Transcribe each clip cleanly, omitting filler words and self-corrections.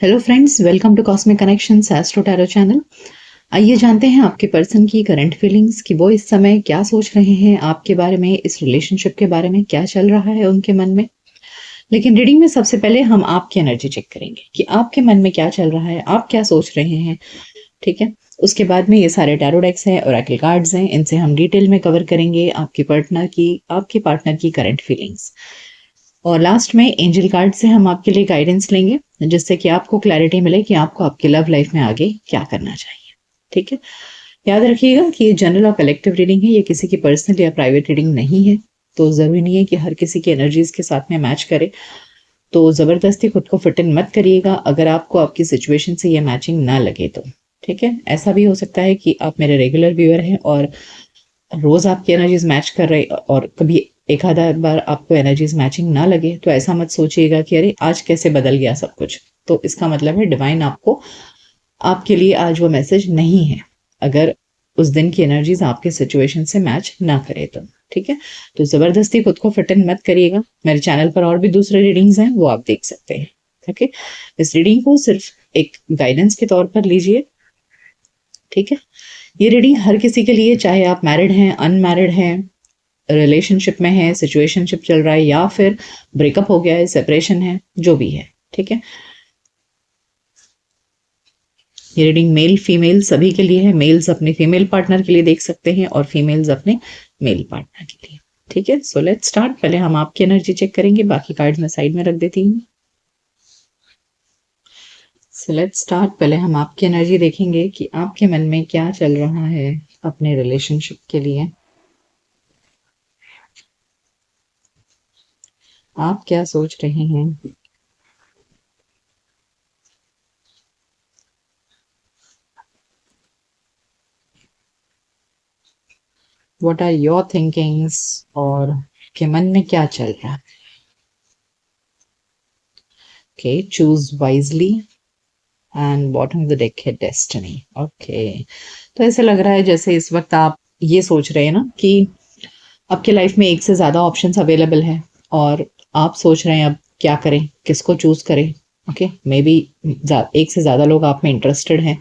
Hello friends, welcome to cosmic connections astro tarot channel. आइए जानते हैं आपके पर्सन की करंट फीलिंग्स कि वो इस समय क्या सोच रहे हैं आपके बारे में, इस रिलेशनशिप के बारे में क्या चल रहा है उनके मन में। लेकिन रीडिंग में सबसे पहले हम आपकी एनर्जी चेक करेंगे कि आपके मन में क्या चल रहा है, आप क्या सोच रहे हैं। ठीक है। उसके बाद में ये सारे टैरो डेक्स हैं, ओरेकल कार्ड्स हैं, इनसे हम डिटेल में कवर करेंगे आपके पार्टनर की करंट फीलिंग्स। और लास्ट में एंजल कार्ड से हम आपके लिए गाइडेंस लेंगे, जिससे कि आपको क्लैरिटी मिले कि आपको आपकी लव लाइफ में आगे क्या करना चाहिए। ठीक है। याद रखिएगा कि ये जनरल और कलेक्टिव रीडिंग है, ये किसी की पर्सनल या प्राइवेट रीडिंग नहीं है। तो जरूरी नहीं है कि हर किसी की एनर्जीज के साथ में मैच करे। तो जबरदस्ती खुद को फिट इन मत करिएगा अगर आपको आपकी सिचुएशन से ये मैचिंग ना लगे तो। ठीक है। ऐसा भी हो सकता है कि आप मेरे रेगुलर व्यूअर हैं और रोज आपकी एनर्जीज मैच कर रहे, और कभी एक आधा बार आपको एनर्जीज मैचिंग ना लगे तो ऐसा मत सोचिएगा कि अरे आज कैसे बदल गया सब कुछ। तो इसका मतलब है डिवाइन आपको आपके लिए आज वो मैसेज नहीं है, अगर उस दिन की एनर्जीज आपके सिचुएशन से मैच ना करे तो। ठीक है। तो जबरदस्ती खुद को फिट इन मत करिएगा। मेरे चैनल पर और भी दूसरे रीडिंग्स हैं, वो आप देख सकते हैं। ओके। इस रीडिंग को सिर्फ एक गाइडेंस के तौर पर लीजिए। ठीक है। ये रीडिंग हर किसी के लिए, चाहे आप मैरिड हैं, अनमैरिड हैं, रिलेशनशिप में है, सिचुएशनशिप चल रहा है, या फिर ब्रेकअप हो गया है, सेपरेशन है, जो भी है। ठीक है। ये रीडिंग मेल फीमेल सभी के लिए है। मेल्स अपने फीमेल पार्टनर के लिए देख सकते हैं और फीमेल्स अपने मेल पार्टनर के लिए। ठीक है। So let's start. पहले हम आपकी एनर्जी चेक करेंगे, बाकी कार्ड्स मैं साइड में रख देती हूँ। So let's start. पहले हम आपकी एनर्जी देखेंगे कि आपके मन में क्या चल रहा है अपने रिलेशनशिप के लिए। आप क्या सोच रहे हैं। व्हाट आर योर थिंकिंग्स, और के मन में क्या चल रहा है। Okay, choose wisely and bottom of the deck है डेस्टिनी। ओके। तो ऐसे लग रहा है जैसे इस वक्त आप ये सोच रहे हैं ना कि आपके लाइफ में एक से ज्यादा ऑप्शंस अवेलेबल है, और आप सोच रहे हैं अब क्या करें, किसको चूज करें। ओके, मे बी एक से ज्यादा लोग आप में इंटरेस्टेड हैं,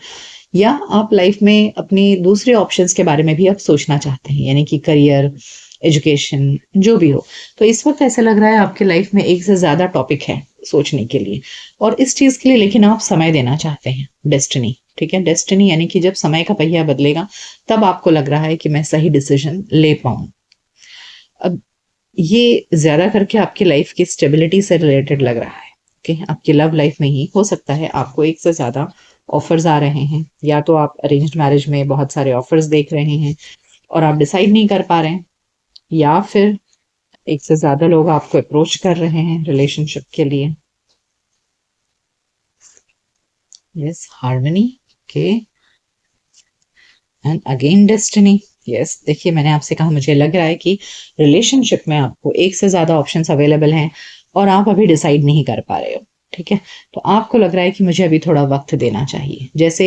या आप लाइफ में अपनी दूसरे ऑप्शंस के बारे में भी आप सोचना चाहते हैं, यानी कि करियर, एजुकेशन, जो भी हो। तो इस वक्त ऐसा लग रहा है आपके लाइफ में एक से ज्यादा टॉपिक है सोचने के लिए, और इस चीज के लिए लेकिन आप समय देना चाहते हैं। डेस्टिनी। ठीक है। डेस्टिनी यानी कि जब समय का पहिया बदलेगा तब आपको लग रहा है कि मैं सही डिसीजन ले पाऊं। अब ये ज्यादा करके आपकी लाइफ की स्टेबिलिटी से रिलेटेड लग रहा है कि आपकी लव लाइफ में ही हो सकता है आपको एक से ज्यादा ऑफर्स आ रहे हैं, या तो आप अरेंज्ड मैरिज में बहुत सारे ऑफर्स देख रहे हैं और आप डिसाइड नहीं कर पा रहे हैं, या फिर एक से ज्यादा लोग आपको अप्रोच कर रहे हैं रिलेशनशिप के लिए। Yes, harmony. Okay. And again destiny. Yes, देखिए मैंने आपसे कहा मुझे लग रहा है कि रिलेशनशिप में आपको एक से ज्यादा ऑप्शंस अवेलेबल हैं और आप अभी डिसाइड नहीं कर पा रहे हो। ठीक है। तो आपको लग रहा है कि मुझे अभी थोड़ा वक्त देना चाहिए। जैसे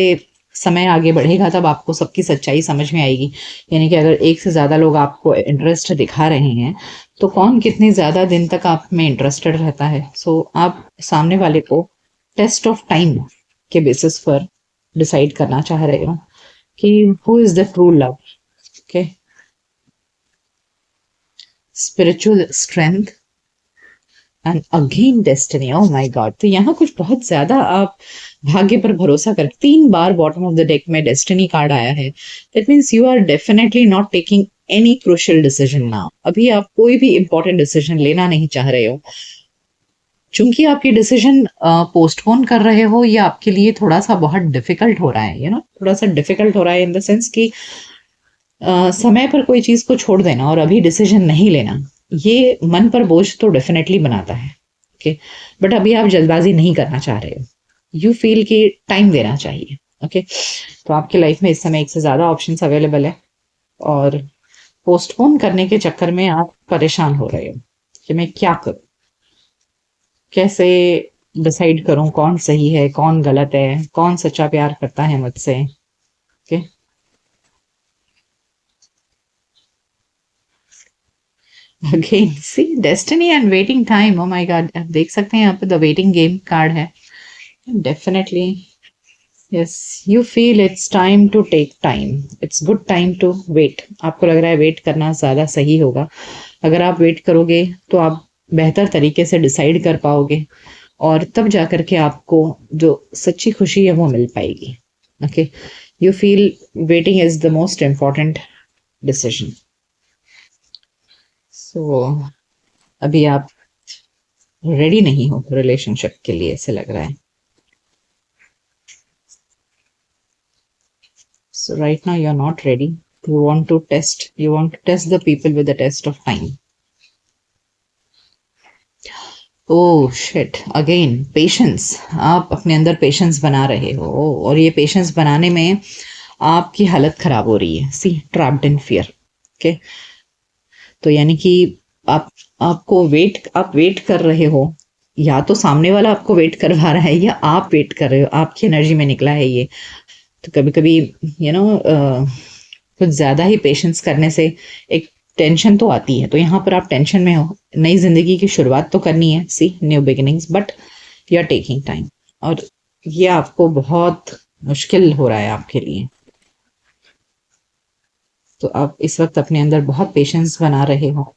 समय आगे बढ़ेगा तब आपको सबकी सच्चाई समझ में आएगी। यानी कि अगर एक से ज्यादा लोग आपको इंटरेस्ट दिखा रहे हैं तो कौन कितने ज्यादा दिन तक आप में इंटरेस्टेड रहता है। सो आप सामने वाले को टेस्ट ऑफ टाइम के बेसिस पर डिसाइड करना चाह रहे हो कि who is the true love. Okay. Spiritual strength and again destiny. Oh my God, तो यहाँ कुछ बहुत ज्यादा आप भाग्य पर भरोसा कर। 3 बार बॉटम ऑफ द डेक में डेस्टिनी कार्ड आया है। That means you are definitely not taking any crucial decision now. अभी आप कोई भी इंपॉर्टेंट डिसीजन लेना नहीं चाह रहे हो। चूंकि आप ये डिसीजन पोस्टपोन कर रहे हो, ये आपके लिए थोड़ा सा बहुत डिफिकल्ट हो रहा है, थोड़ा सा डिफिकल्ट हो रहा है इन द सेंस कि समय पर कोई चीज को छोड़ देना और अभी डिसीजन नहीं लेना, ये मन पर बोझ तो डेफिनेटली बनाता है। ओके। बट अभी आप जल्दबाजी नहीं करना चाह रहे हो। यू फील कि टाइम देना चाहिए। ओके। तो आपकी लाइफ में इस समय एक से ज्यादा ऑप्शंस अवेलेबल है, और पोस्टपोन करने के चक्कर में आप परेशान हो रहे हो कि मैं क्या करूं, कैसे डिसाइड करूं कौन सही है कौन गलत है, कौन सच्चा प्यार करता है मुझसे। Okay. Again see destiny and waiting time. Oh my god, आप देख सकते हैं यहाँ पे द वेटिंग गेम कार्ड है। Definitely yes, you feel it's time to take time, it's good time to wait. आपको लग रहा है वेट करना ज़्यादा सही होगा। अगर आप वेट करोगे तो आप बेहतर तरीके से डिसाइड कर पाओगे और तब जा कर के आपको जो सच्ची खुशी है वो मिल पाएगी। Okay, you feel waiting is the most important decision. So अभी आप रेडी नहीं हो रिलेशनशिप के लिए, ऐसे लग रहा है। So right now you're not ready. You want to test the people with the test of time. Oh shit, again patience. आप अपने अंदर पेशेंस बना रहे हो और ये पेशेंस बनाने में आपकी हालत खराब हो रही है। सी, ट्रैप्ड इन फियर। ओके, तो यानी कि आप आप वेट कर रहे हो, या तो सामने वाला आपको वेट करवा रहा है या आप वेट कर रहे हो। आपकी एनर्जी में निकला है ये। तो कभी कभी यू नो कुछ ज़्यादा ही पेशेंस करने से एक टेंशन तो आती है। तो यहाँ पर आप टेंशन में हो। नई जिंदगी की शुरुआत तो करनी है, see, new beginnings, but you are taking time और ये आपको बहुत मुश्किल हो रहा है आपके लिए। तो आप इस वक्त अपने अंदर बहुत पेशेंस बना रहे हो।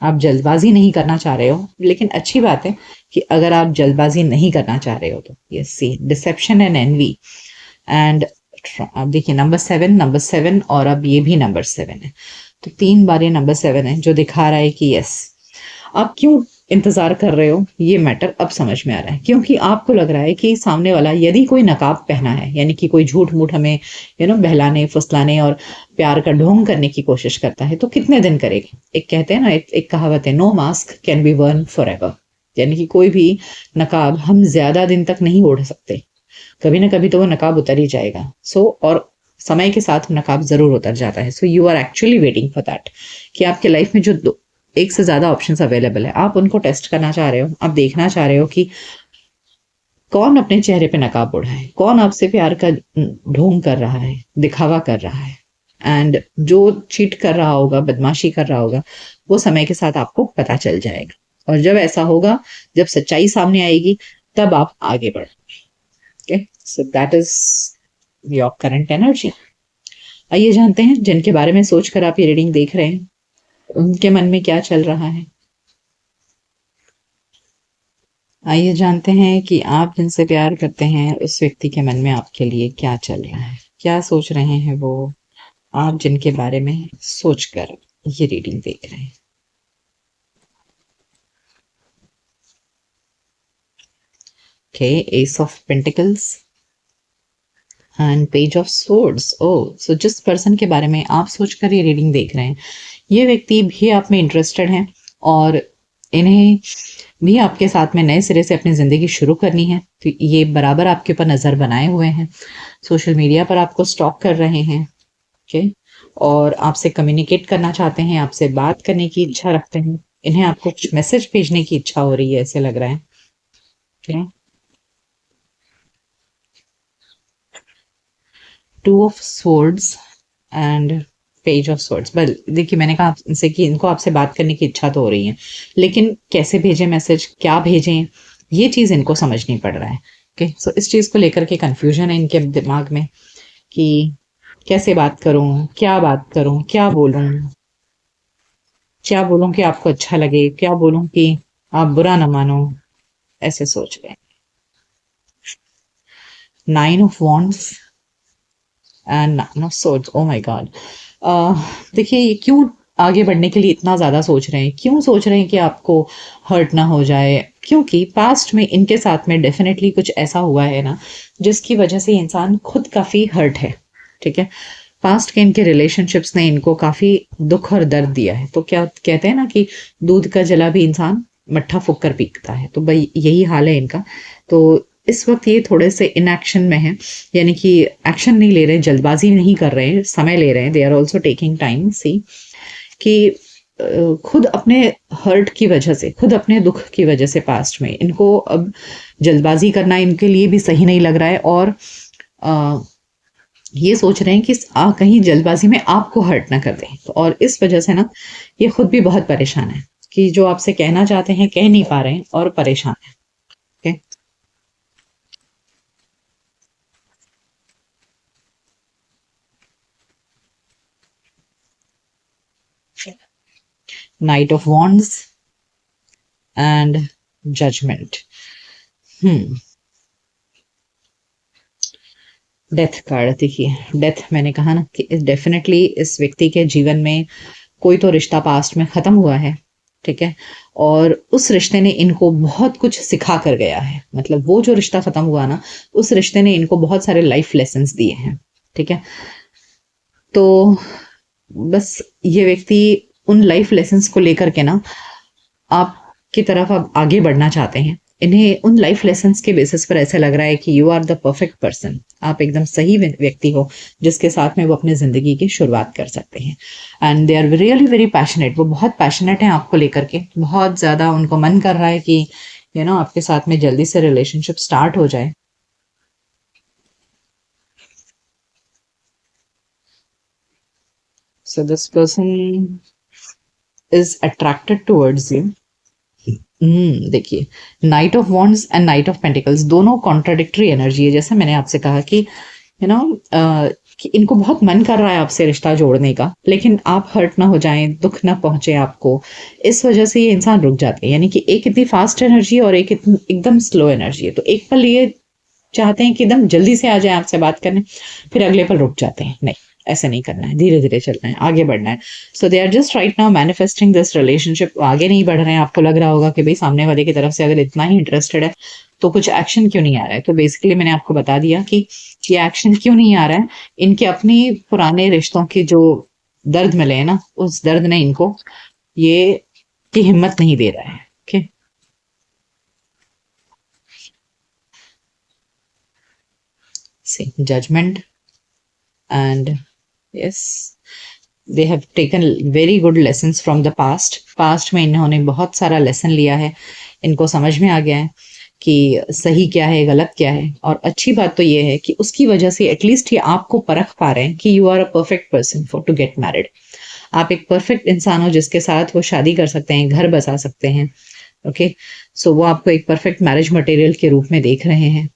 आप जल्दबाजी नहीं करना चाह रहे हो, लेकिन अच्छी बात है कि अगर आप जल्दबाजी नहीं करना चाह रहे हो तो yes, see, deception and envy एंड अब देखिए नंबर सेवन और अब ये भी नंबर 7 है। तो 3 बार ये नंबर 7 है जो दिखा रहा है कि यस, आप क्यों इंतजार कर रहे हो ये मैटर अब समझ में आ रहा है। क्योंकि आपको लग रहा है कि सामने वाला यदि कोई नकाब पहना है, यानी कि कोई झूठ मूठ हमें बहलाने फुसलाने और प्यार का ढोंग करने की कोशिश करता है, तो कितने दिन करेगा। एक कहते हैं ना, एक कहावत है, no mask can be worn forever. यानी कि कोई भी नकाब हम ज्यादा दिन तक नहीं ओढ़ सकते, कभी ना कभी तो वो नकाब उतर ही जाएगा। और समय के साथ नकाब जरूर उतर जाता है। So you are actually waiting for that कि आपके लाइफ में जो एक से ज्यादा ऑप्शंस अवेलेबल है, आप उनको टेस्ट करना चाह रहे हो। आप देखना चाह रहे हो कि कौन अपने चेहरे पे नकाब ओढ़ा है, कौन आपसे प्यार का ढोंग कर रहा है, दिखावा कर रहा है। एंड जो चीट कर रहा होगा, बदमाशी कर रहा होगा, वो समय के साथ आपको पता चल जाएगा। और जब ऐसा होगा, जब सच्चाई सामने आएगी, तब आप आगे बढ़। Okay, so that is your current energy. आइए जानते हैं जिनके बारे में सोचकर आप ये रीडिंग देख रहे हैं, उनके मन में क्या चल रहा है। आइए जानते हैं कि आप जिनसे प्यार करते हैं उस व्यक्ति के मन में आपके लिए क्या चल रहा है, क्या सोच रहे हैं वो, आप जिनके बारे में सोचकर ये रीडिंग देख रहे हैं। Okay, ace of pentacles and page of swords. Oh, so जिस पर्सन के बारे में आप सोचकर ये रीडिंग देख रहे हैं, ये व्यक्ति भी आप में इंटरेस्टेड हैं और इन्हें भी आपके साथ में नए सिरे से अपनी ज़िंदगी शुरू करनी है। तो ये बराबर आपके ऊपर नज़र बनाए हुए हैं, सोशल मीडिया पर आपको स्टॉक कर रहे हैं। ओके, और आपसे कम्युनिकेट करना चाहते हैं, आपसे बात करने की इच्छा रखते हैं। इन्हें आपको कुछ मैसेज भेजने की इच्छा हो रही है, ऐसे लग रहा है। Okay, 2 of swords and page of swords. बल देखिए, मैंने कहा आपसे कि इनको आपसे बात करने की इच्छा तो हो रही है, लेकिन कैसे भेजें मैसेज, क्या भेजें, ये चीज़ इनको समझ नहीं पड़ रहा है। ओके, सो इस चीज़ को लेकर के कंफ्यूजन है इनके दिमाग में कि कैसे बात करूं, क्या बोलूं कि आपको अच्छा लगे, क्या बोलूं कि आप बुरा ना मानो, ऐसे सोच रहे हैं। 9 of wands and 9 of swords. O my God, देखिए ये क्यों आगे बढ़ने के लिए इतना ज़्यादा सोच रहे हैं, क्यों सोच रहे हैं कि आपको हर्ट ना हो जाए। क्योंकि पास्ट में इनके साथ में डेफिनेटली कुछ ऐसा हुआ है ना, जिसकी वजह से इंसान खुद काफ़ी हर्ट है। ठीक है, पास्ट के इनके रिलेशनशिप्स ने इनको काफ़ी दुख और दर्द दिया है। तो क्या कहते हैं ना कि दूध का जला भी इंसान मट्ठा फूक कर पीता है, तो भाई यही हाल है इनका। तो इस वक्त ये थोड़े से इनएक्शन में है, यानी कि एक्शन नहीं ले रहे, जल्दबाजी नहीं कर रहे हैं, समय ले रहे हैं। They are also taking time. See, कि खुद अपने हर्ट की वजह से, खुद अपने दुख की वजह से पास्ट में इनको अब जल्दबाजी करना इनके लिए भी सही नहीं लग रहा है। और ये सोच रहे हैं कि कहीं जल्दबाजी में आपको हर्ट ना कर दें। तो और इस वजह से ना ये खुद भी बहुत परेशान है कि जो आपसे कहना चाहते हैं कह नहीं पा रहे हैं और परेशान है। Okay, knight of wands and judgement. Death card देखिए, डेथ मैंने कहा ना कि डेफिनेटली इस व्यक्ति के जीवन में कोई तो रिश्ता पास्ट में खत्म हुआ है, ठीक है, और उस रिश्ते ने इनको बहुत कुछ सिखा कर गया है। मतलब वो जो रिश्ता खत्म हुआ ना, उस रिश्ते ने इनको बहुत सारे लाइफ लेसन्स दिए हैं, ठीक है। तो बस ये व्यक्ति उन लाइफ लेसन्स को लेकर के ना आपकी तरफ अब आगे बढ़ना चाहते हैं। इन्हें उन लाइफ लेसन्स के बेसिस पर ऐसा लग रहा है कि you are the perfect person, आप एकदम सही व्यक्ति हो जिसके साथ में वो अपनी जिंदगी की शुरुआत कर सकते हैं। And they are really very passionate, वो बहुत पैशनेट हैं आपको लेकर के, बहुत ज़्यादा उनको मन कर रहा है कि आपके साथ में जल्दी से रिलेशनशिप स्टार्ट हो जाए। So this person is attracted towards you. देखिए, night of wands and night of pentacles दोनों कॉन्ट्राडिक्टरी एनर्जी है। जैसे मैंने आपसे कहा कि कि इनको बहुत मन कर रहा है आपसे रिश्ता जोड़ने का, लेकिन आप हर्ट ना हो जाएं, दुख ना पहुंचे आपको, इस वजह से ये इंसान रुक जाते हैं। यानी कि एक इतनी फास्ट एनर्जी और एक एकदम स्लो एनर्जी है। तो एक पल ये चाहते हैं कि एकदम जल्दी से आ जाए आपसे बात करने, फिर अगले पल रुक जाते हैं। नहीं, ऐसे नहीं करना है, धीरे धीरे चलना है, आगे बढ़ना है। So they are just right now manifesting this relationship. आगे नहीं बढ़ रहे हैं, आपको लग रहा होगा कि भाई सामने वाले की तरफ से अगर इतना ही इंटरेस्टेड है तो कुछ एक्शन क्यों नहीं आ रहा है। तो बेसिकली मैंने आपको बता दिया कि ये एक्शन क्यों नहीं आ रहा है। इनके अपनी पुराने रिश्तों के जो दर्द मिले हैं ना, उस दर्द ने इनको ये की हिम्मत नहीं दे रहा है। Okay, see judgment and yes, they have taken very good lessons from the past में इन्होंने बहुत सारा लेसन लिया है, इनको समझ में आ गया है कि सही क्या है गलत क्या है। और अच्छी बात तो ये है कि उसकी वजह से एटलीस्ट ये आपको परख पा रहे हैं कि you are a perfect person for to get married. आप एक परफेक्ट इंसान हो जिसके साथ वो शादी कर सकते हैं, घर बसा सकते हैं। ओके, सो वो आपको एक परफेक्ट मैरिज मटेरियल के रूप में देख रहे हैं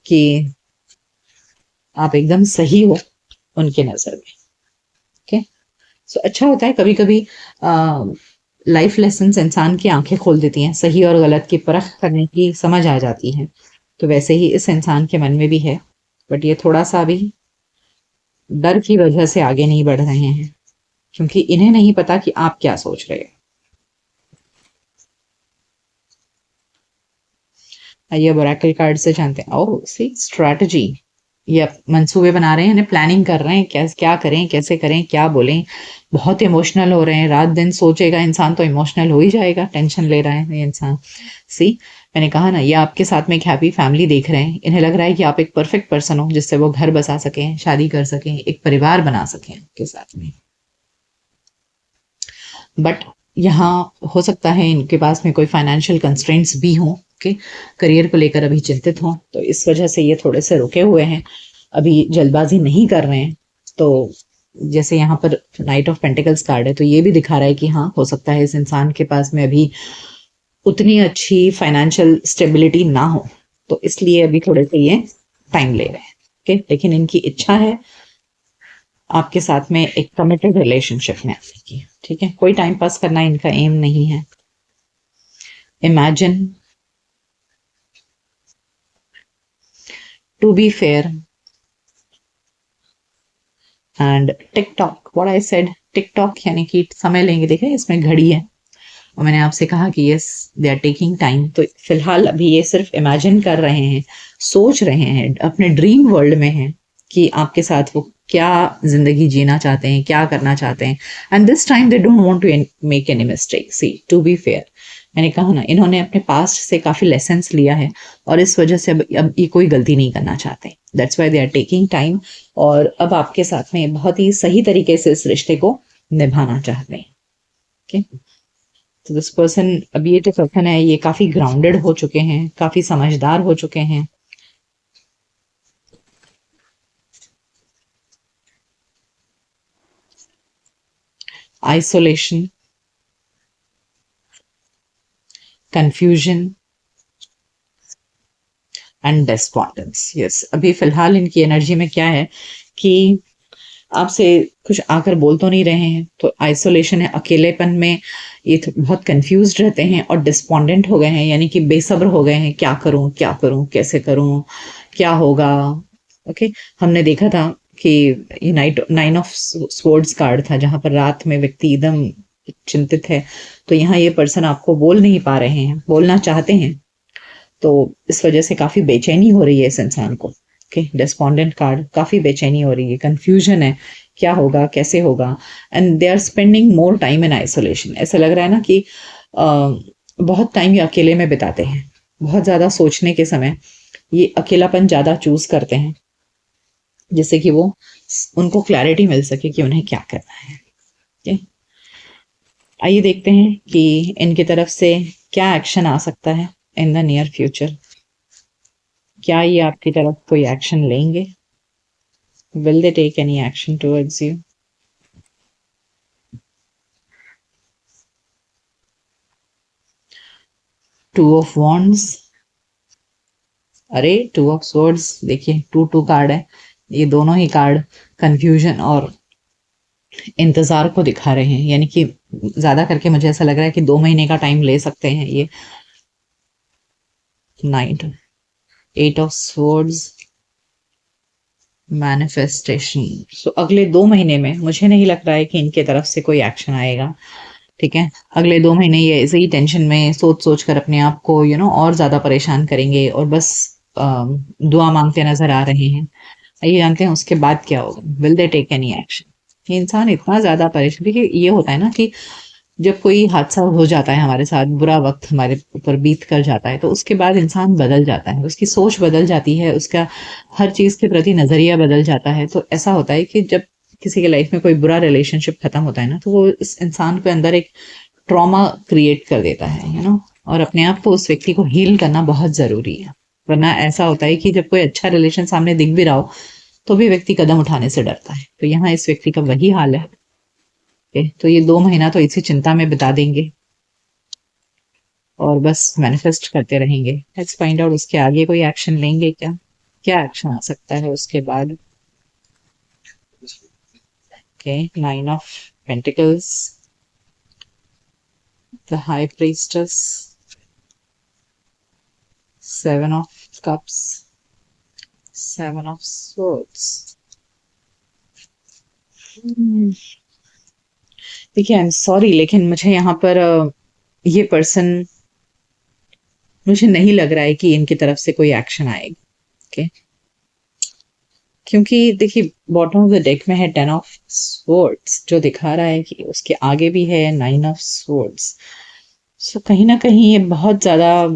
कि आप एकदम सही हो उनके नजर में। ओके, सो अच्छा होता है कभी कभी लाइफ लेसन्स इंसान की आंखें खोल देती हैं, सही और गलत की परख करने की समझ आ जाती है। तो वैसे ही इस इंसान के मन में भी है, बट ये थोड़ा सा अभी डर की वजह से आगे नहीं बढ़ रहे हैं, क्योंकि इन्हें नहीं पता कि आप क्या सोच रहे हैं। आइए अब ओरेकल कार्ड से जानते हैं। ओह सी स्ट्रैटेजी, ये मंसूबे बना रहे हैं, इन्हें प्लानिंग कर रहे हैं, क्या क्या करें, कैसे करें, क्या बोलें। बहुत इमोशनल हो रहे हैं, रात दिन सोचेगा इंसान तो इमोशनल हो ही जाएगा, टेंशन ले रहा है ये इंसान। सी, मैंने कहा ना, ये आपके साथ में एक हैप्पी फैमिली देख रहे हैं। इन्हें लग रहा है कि आप एक परफेक्ट पर्सन हो जिससे वो घर बसा सकें, शादी कर सकें, एक परिवार बना सकें आपके साथ में। बट यहाँ हो सकता है इनके पास में कोई फाइनेंशियल कंस्ट्रेंट्स भी हों, ओके, करियर को लेकर अभी चिंतित हों, तो इस वजह से ये थोड़े से रुके हुए हैं, अभी जल्दबाजी नहीं कर रहे हैं। तो जैसे यहाँ पर नाइट ऑफ पेंटिकल्स कार्ड है, तो ये भी दिखा रहा है कि हाँ, हो सकता है इस इंसान के पास में अभी उतनी अच्छी फाइनेंशियल स्टेबिलिटी ना हो, तो इसलिए अभी थोड़े से ये टाइम ले रहे हैं। ओके, लेकिन इनकी इच्छा है आपके साथ में एक कमिटेड रिलेशनशिप में आने की, ठीक है। कोई टाइम पास करना इनका एम नहीं है। Imagine, to be fair and TikTok. What I said, TikTok यानी कि समय लेंगे। देखें इसमें घड़ी है, और मैंने आपसे कहा कि yes they are taking time. तो फिलहाल अभी ये सिर्फ इमेजिन कर रहे हैं, सोच रहे हैं, अपने ड्रीम वर्ल्ड में हैं कि आपके साथ वो क्या जिंदगी जीना चाहते हैं, क्या करना चाहते हैं। And this time they don't want to make any mistake. See, to be fair, मैंने कहा ना, इन्होंने अपने पास्ट से काफी लेसन्स लिया है और इस वजह से अब ये कोई गलती नहीं करना चाहते। That's why they are taking time, और अब आपके साथ में बहुत ही सही तरीके से इस रिश्ते को निभाना चाहते हैं। ओके, तो दिस पर्सन, अब ये जो पर्सन है ये काफी ग्राउंडेड हो चुके हैं, काफी समझदार हो चुके हैं। Isolation, confusion and despondence. Yes, अभी फिलहाल इनकी एनर्जी में क्या है कि आपसे कुछ आकर बोल तो नहीं रहे हैं, तो आइसोलेशन है, अकेलेपन में ये बहुत कंफ्यूज रहते हैं और डिस्पोंडेंट हो गए हैं, यानी कि बेसब्र हो गए हैं, क्या करूं, कैसे करूं, क्या होगा। ओके, हमने देखा था कि ये नाइन ऑफ स्वॉर्ड्स कार्ड था, जहां पर रात में व्यक्ति एकदम चिंतित है। तो यहाँ ये पर्सन आपको बोल नहीं पा रहे हैं, बोलना चाहते हैं, तो इस वजह से काफी बेचैनी हो रही है इस इंसान को। ओके, डिस्पोंडेंट कार्ड, काफी बेचैनी हो रही है, कंफ्यूजन है, क्या होगा, कैसे होगा। And they are spending more time in isolation. ऐसा लग रहा है ना कि बहुत टाइम ये अकेले में बिताते हैं, बहुत ज्यादा सोचने के समय ये अकेलापन ज्यादा चूज करते हैं, जिससे कि वो उनको क्लैरिटी मिल सके कि उन्हें क्या करना है। ओके, आइए देखते हैं कि इनकी तरफ से क्या एक्शन आ सकता है इन द नियर फ्यूचर। क्या ये आपकी तरफ कोई एक्शन लेंगे? Will they take any action towards you? Two of wands, अरे टू ऑफ स्वॉर्ड्स, देखिए टू टू कार्ड है, ये दोनों ही कार्ड कंफ्यूजन और इंतजार को दिखा रहे हैं, यानी कि ज्यादा करके मुझे ऐसा लग रहा है कि 2 महीने का टाइम ले सकते हैं ये। Knight, eight of swords, manifestation. So अगले 2 महीने में मुझे नहीं लग रहा है कि इनके तरफ से कोई एक्शन आएगा। ठीक है, अगले 2 महीने ये ऐसे ही टेंशन में सोच सोच कर अपने आप को और ज्यादा परेशान करेंगे और बस दुआ मांगते नजर आ रहे हैं। ये जानते हैं उसके बाद क्या होगा? Will they take any action? ये इंसान इतना ज्यादा परेशान, देखिए ये होता है ना कि जब कोई हादसा हो जाता है हमारे साथ, बुरा वक्त हमारे ऊपर बीत कर जाता है, तो उसके बाद इंसान बदल जाता है, उसकी सोच बदल जाती है, उसका हर चीज के प्रति नजरिया बदल जाता है। तो ऐसा होता है कि जब किसी के लाइफ में कोई बुरा रिलेशनशिप खत्म होता है ना, तो वो इस इंसान के अंदर एक ट्रॉमा क्रिएट कर देता है, और अपने आप को, उस व्यक्ति को हील करना बहुत जरूरी है। वरना ऐसा होता है कि जब कोई अच्छा रिलेशन सामने दिख भी रहा हो, तो भी व्यक्ति कदम उठाने से डरता है। तो यहाँ इस व्यक्ति का वही हाल है। तो ये 2 महीना तो इसी चिंता में बिता देंगे और बस मैनिफेस्ट करते रहेंगे। लेट्स फाइंड आउट उसके आगे कोई एक्शन लेंगे क्या? क्या एक्शन आ सकता है उसके बाद? Okay, nine of pentacles, the high priestess, seven of cups, seven of swords. देखिए, आई एम सॉरी, लेकिन मुझे यहाँ पर ये पर्सन, मुझे नहीं लग रहा है कि इनकी तरफ से कोई एक्शन आएगा। ओके, क्योंकि देखिए बॉटम ऑफ द डेक में है 10 ऑफ स्वॉर्ड्स, जो दिखा रहा है कि उसके आगे भी है 9 ऑफ स्वॉर्ड्स। सो कहीं ना कहीं ये बहुत ज्यादा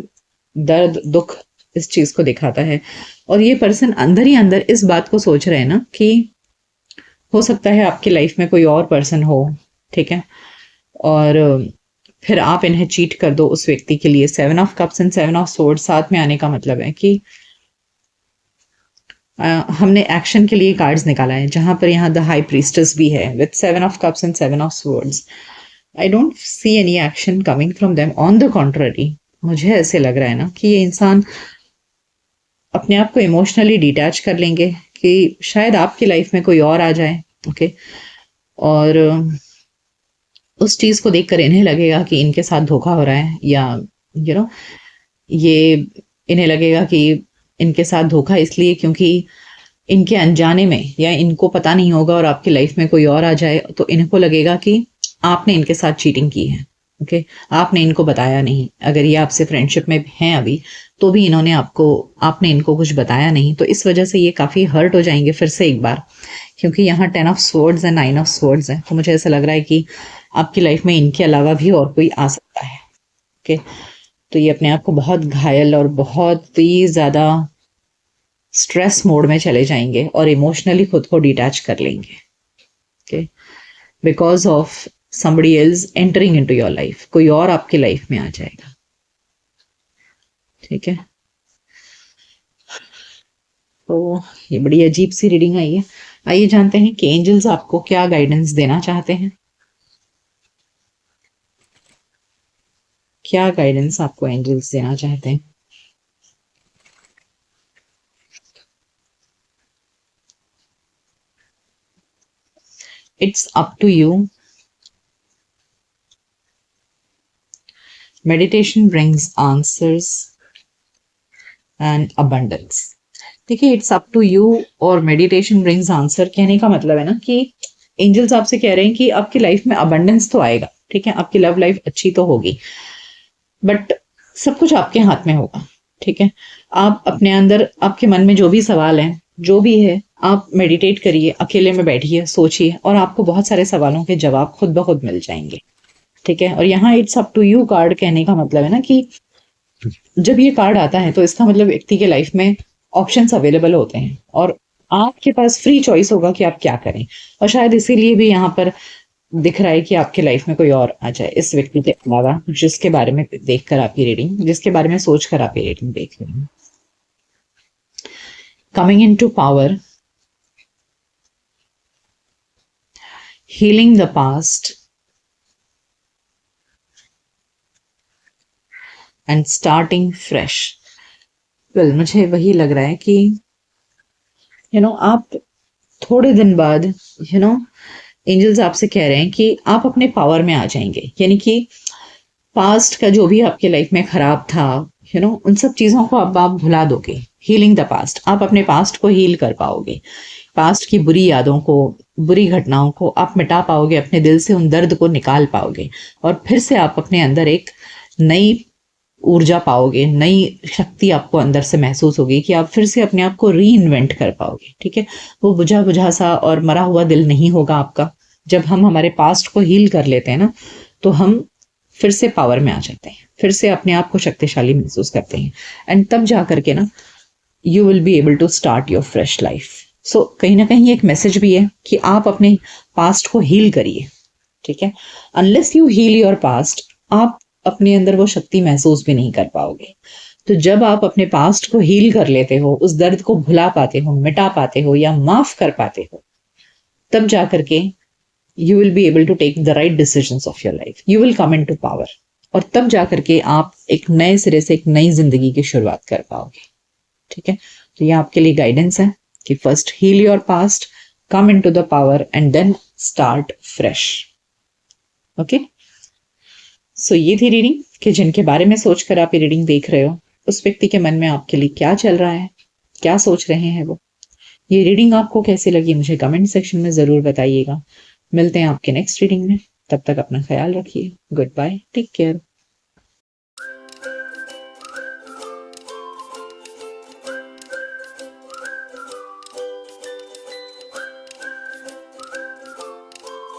दर्द, दुख इस चीज को दिखाता है। और ये पर्सन अंदर ही अंदर इस बात को सोच रहे हैं ना कि हो सकता है आपकी लाइफ में कोई और पर्सन हो, ठीक है, और फिर आप इन्हें चीट कर दो उस व्यक्ति के लिए। 7 of cups and 7 of sword साथ में आने का मतलब है कि हमने एक्शन के लिए कार्ड्स निकाला है, जहां पर यहाँ द हाई प्रीस्टेस भी है with 7 of cups and 7 of swords. I don't see any action coming from them, on the contrary मुझे ऐसे लग रहा है ना कि ये इंसान अपने आप को इमोशनली डिटैच कर लेंगे कि शायद आपकी लाइफ में कोई और आ जाए। ओके, और उस चीज को देखकर इन्हें लगेगा कि इनके साथ धोखा हो रहा है, या यू नो ये इन्हें लगेगा कि इनके साथ धोखा इसलिए क्योंकि इनके अनजाने में, या इनको पता नहीं होगा और आपकी लाइफ में कोई और आ जाए, तो इनको लगेगा कि आपने इनके साथ चीटिंग की है। ओके, आपने इनको बताया नहीं। अगर ये आपसे फ्रेंडशिप में हैं अभी, तो भी आपने इनको कुछ बताया नहीं, तो इस वजह से ये काफी हर्ट हो जाएंगे फिर से एक बार, क्योंकि यहाँ 10 ऑफ स्वॉर्ड्स है, 9 ऑफ स्वॉर्ड्स है। तो मुझे ऐसा लग रहा है कि आपकी लाइफ में इनके अलावा भी और कोई आ सकता है। ओके, तो ये अपने आप को बहुत घायल और बहुत ही ज्यादा स्ट्रेस मोड में चले जाएंगे और इमोशनली खुद को डिटैच कर लेंगे। Okay, because of somebody else entering into your life, कोई और आपकी लाइफ में आ जाएगा। ठीक है, तो ये बड़ी अजीब सी रीडिंग आई है। आइए जानते हैं कि एंजल्स आपको क्या गाइडेंस देना चाहते हैं। क्या गाइडेंस आपको एंजल्स देना चाहते हैं? It's up to you. Meditation brings answers and abundance. देखिए, इट्स अप टू यू और मेडिटेशन ब्रिंग्स आंसर कहने का मतलब है ना कि एंजल्स आपसे कह रहे हैं कि आपकी लाइफ में अबंडेंस तो आएगा, ठीक है, आपकी लव लाइफ अच्छी तो होगी, बट सब कुछ आपके हाथ में होगा, ठीक है। आप अपने अंदर, आपके मन में जो भी सवाल हैं, जो भी है, आप मेडिटेट करिए, अकेले में बैठिए, सोचिए, और आपको बहुत सारे सवालों के जवाब खुद ब खुद मिल जाएंगे, ठीक है। और यहाँ it's up to you card कहने का मतलब है ना कि जब ये कार्ड आता है तो इसका मतलब व्यक्ति के लाइफ में ऑप्शंस अवेलेबल होते हैं और आपके पास फ्री चॉइस होगा कि आप क्या करें। और शायद इसीलिए भी यहाँ पर दिख रहा है कि आपके लाइफ में कोई और आ जाए इस व्यक्ति के अलावा, जिसके बारे में देखकर आपकी रीडिंग, जिसके बारे में सोचकर आप ये रीडिंग देख रहे हैं। Coming into power, healing the past and starting fresh. Well, मुझे वही लग रहा है कि आप थोड़े दिन बाद एंजल्स आपसे कह रहे हैं कि आप अपने पावर में आ जाएंगे, यानी कि पास्ट का जो भी आपके लाइफ में खराब था, उन सब चीजों को अब आप भुला दोगे। हीलिंग द पास्ट, आप अपने पास्ट को हील कर पाओगे, पास्ट की बुरी यादों को, बुरी घटनाओं को आप मिटा पाओगे, अपने दिल से उन दर्द को निकाल पाओगे, और फिर से आप अपने अंदर एक नई ऊर्जा पाओगे, नई शक्ति आपको अंदर से महसूस होगी कि आप फिर से अपने आप को री इन्वेंट कर पाओगे, ठीक है। वो बुझा बुझा सा और मरा हुआ दिल नहीं होगा आपका। जब हम हमारे पास्ट को हील कर लेते हैं ना, तो हम फिर से पावर में आ जाते हैं, फिर से अपने आप को शक्तिशाली महसूस करते हैं, एंड तब जा करके ना you will be able to start your fresh life. So कहीं ना कहीं एक मैसेज भी है कि आप अपने पास्ट को हील करिए, ठीक है। Unless you heal your past, आप अपने अंदर वो शक्ति महसूस भी नहीं कर पाओगे। तो जब आप अपने पास्ट को हील कर लेते हो, उस दर्द को भुला पाते हो, मिटा पाते हो या माफ कर पाते हो, तब जा करके you will be able to take the right decisions of your life. You will come into power. और तब जा करके आप एक नए सिरे से एक नई जिंदगी की शुरुआत कर पाओगे, ठीक है। तो ये आपके लिए गाइडेंस है कि first heal your past, come into the power and then start fresh. Okay, so ये थी रीडिंग कि जिनके बारे में सोचकर आप ये रीडिंग देख रहे हो, उस व्यक्ति के मन में आपके लिए क्या चल रहा है, क्या सोच रहे हैं वो। ये रीडिंग आपको कैसी लगी मुझे कमेंट सेक्शन में जरूर बताइएगा। मिलते हैं आपके नेक्स्ट रीडिंग में, तब तक अपना ख्याल रखिए। Goodbye, take care.